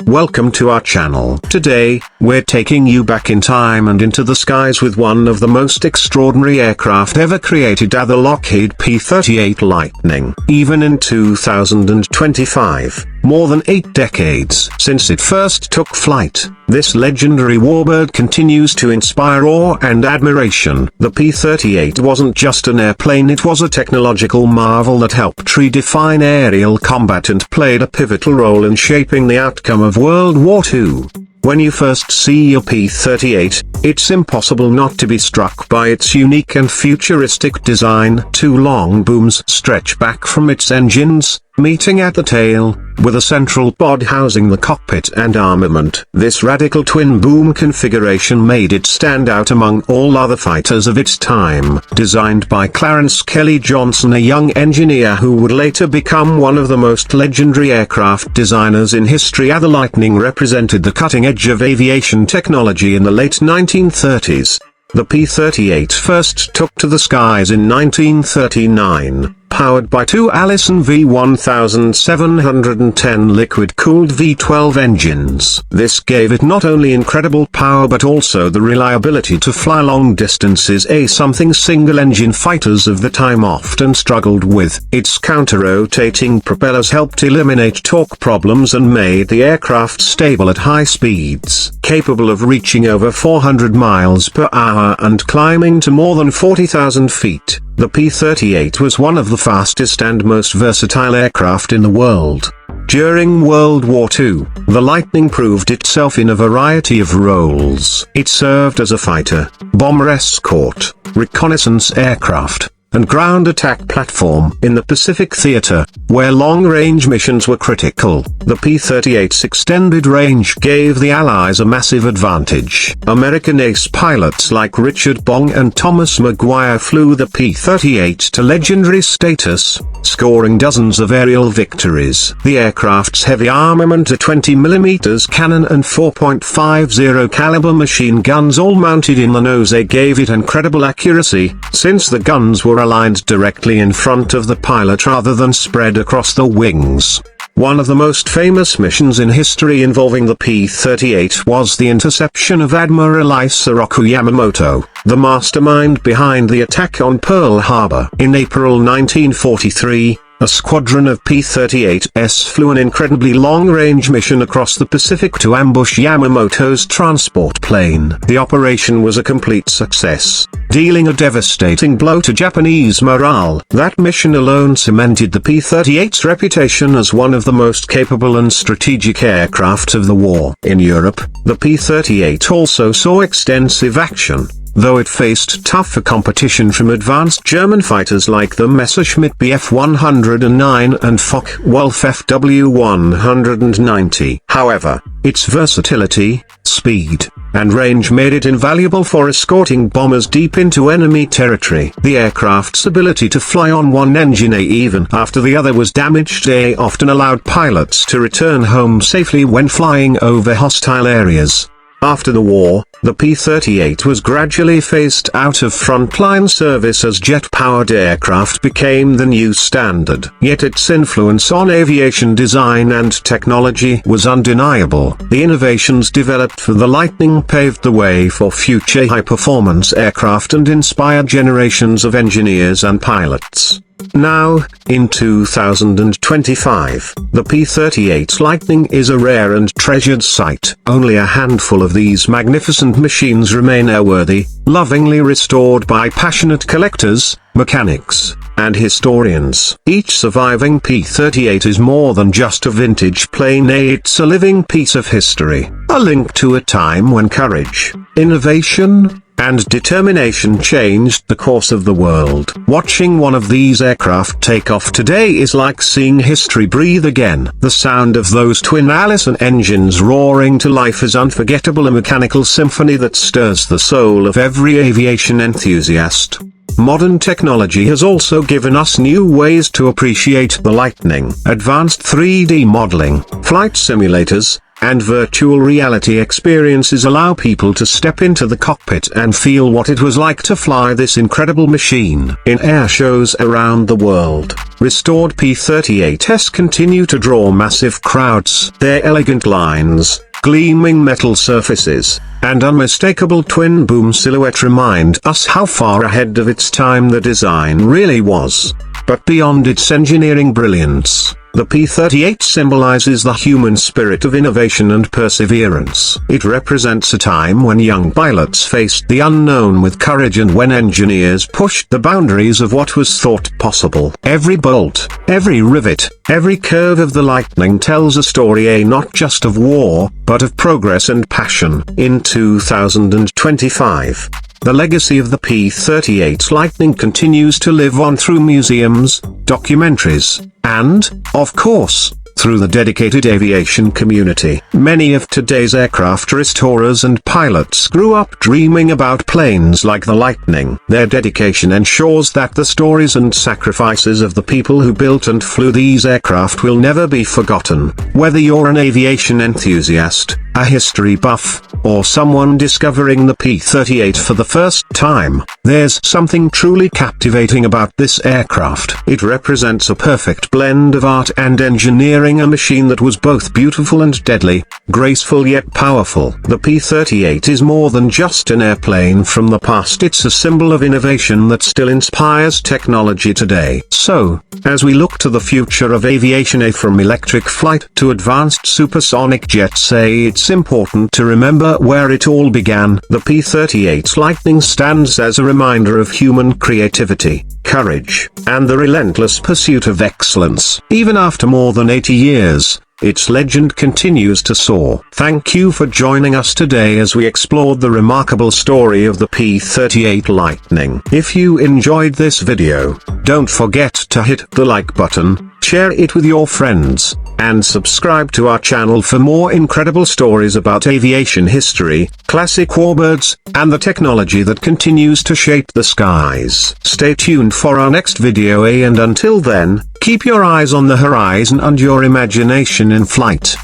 Welcome to our channel. Today, we're taking you back in time and into the skies with one of the most extraordinary aircraft ever created, the Lockheed P-38 Lightning. Even in 2025, more than 8 decades since it first took flight, this legendary warbird continues to inspire awe and admiration. The P-38 wasn't just an airplane, it was a technological marvel that helped redefine aerial combat and played a pivotal role in shaping the outcome of World War II. When you first see a P-38, it's impossible not to be struck by its unique and futuristic design. 2 long booms stretch back from its engines, meeting at the tail, with a central pod housing the cockpit and armament. This radical twin-boom configuration made it stand out among all other fighters of its time. Designed by Clarence Kelly Johnson, a young engineer who would later become one of the most legendary aircraft designers in history, the Lightning represented the cutting edge of aviation technology in the late 1930s. The P-38 first took to the skies in 1939. Powered by 2 Allison V1710 liquid-cooled V12 engines. This gave it not only incredible power but also the reliability to fly long distances, something single-engine fighters of the time often struggled with. Its counter-rotating propellers helped eliminate torque problems and made the aircraft stable at high speeds, capable of reaching over 400 miles per hour and climbing to more than 40,000 feet. The P-38 was one of the fastest and most versatile aircraft in the world. During World War II, the Lightning proved itself in a variety of roles. It served as a fighter, bomber escort, reconnaissance aircraft, and ground attack platform in the Pacific Theater, where long-range missions were critical. The P-38's extended range gave the Allies a massive advantage. American ace pilots like Richard Bong and Thomas Maguire flew the P-38 to legendary status, scoring dozens of aerial victories. The aircraft's heavy armament, a 20mm cannon and 4.50 caliber machine guns all mounted in the nose, gave it incredible accuracy, since the guns were aligned directly in front of the pilot rather than spread across the wings. One of the most famous missions in history involving the P-38 was the interception of Admiral Isoroku Yamamoto, the mastermind behind the attack on Pearl Harbor. In April 1943, a squadron of P-38s flew an incredibly long-range mission across the Pacific to ambush Yamamoto's transport plane. The operation was a complete success, dealing a devastating blow to Japanese morale. That mission alone cemented the P-38's reputation as one of the most capable and strategic aircraft of the war. In Europe, the P-38 also saw extensive action, though it faced tougher competition from advanced German fighters like the Messerschmitt Bf 109 and Focke-Wulf FW-190. However, its versatility, speed, and range made it invaluable for escorting bombers deep into enemy territory. The aircraft's ability to fly on one engine even after the other was damaged often allowed pilots to return home safely when flying over hostile areas. After the war, the P-38 was gradually phased out of frontline service as jet-powered aircraft became the new standard. Yet its influence on aviation design and technology was undeniable. The innovations developed for the Lightning paved the way for future high-performance aircraft and inspired generations of engineers and pilots. Now, in 2025, the P-38 Lightning is a rare and treasured sight. Only a handful of these magnificent machines remain airworthy, lovingly restored by passionate collectors, mechanics, and historians. Each surviving P-38 is more than just a vintage plane, it's a living piece of history, a link to a time when courage, innovation, and determination changed the course of the world. Watching one of these aircraft take off today is like seeing history breathe again. The sound of those twin Allison engines roaring to life is unforgettable, a mechanical symphony that stirs the soul of every aviation enthusiast. Modern technology has also given us new ways to appreciate the Lightning. Advanced 3D modeling, flight simulators, and virtual reality experiences allow people to step into the cockpit and feel what it was like to fly this incredible machine. In air shows around the world, restored P-38s continue to draw massive crowds. Their elegant lines, gleaming metal surfaces, and unmistakable twin-boom silhouette remind us how far ahead of its time the design really was. But beyond its engineering brilliance, the P-38 symbolizes the human spirit of innovation and perseverance. It represents a time when young pilots faced the unknown with courage and when engineers pushed the boundaries of what was thought possible. Every bolt, every rivet, every curve of the Lightning tells a story not just of war, but of progress and passion. In 2025, the legacy of the P-38 Lightning continues to live on through museums, documentaries, and, of course, through the dedicated aviation community. Many of today's aircraft restorers and pilots grew up dreaming about planes like the Lightning. Their dedication ensures that the stories and sacrifices of the people who built and flew these aircraft will never be forgotten. Whether you're an aviation enthusiast, a history buff, or someone discovering the P-38 for the first time, there's something truly captivating about this aircraft. It represents a perfect blend of art and engineering, a machine that was both beautiful and deadly, graceful yet powerful. The P-38 is more than just an airplane from the past, it's a symbol of innovation that still inspires technology today. So, as we look to the future of aviation, from electric flight to advanced supersonic jets, it's important to remember where it all began. The P-38 Lightning stands as a reminder of human creativity, courage, and the relentless pursuit of excellence. Even after more than 80 years, its legend continues to soar. Thank you for joining us today as we explored the remarkable story of the P-38 Lightning. If you enjoyed this video, don't forget to hit the like button, share it with your friends, and subscribe to our channel for more incredible stories about aviation history, classic warbirds, and the technology that continues to shape the skies. Stay tuned for our next video, and until then, keep your eyes on the horizon and your imagination in flight.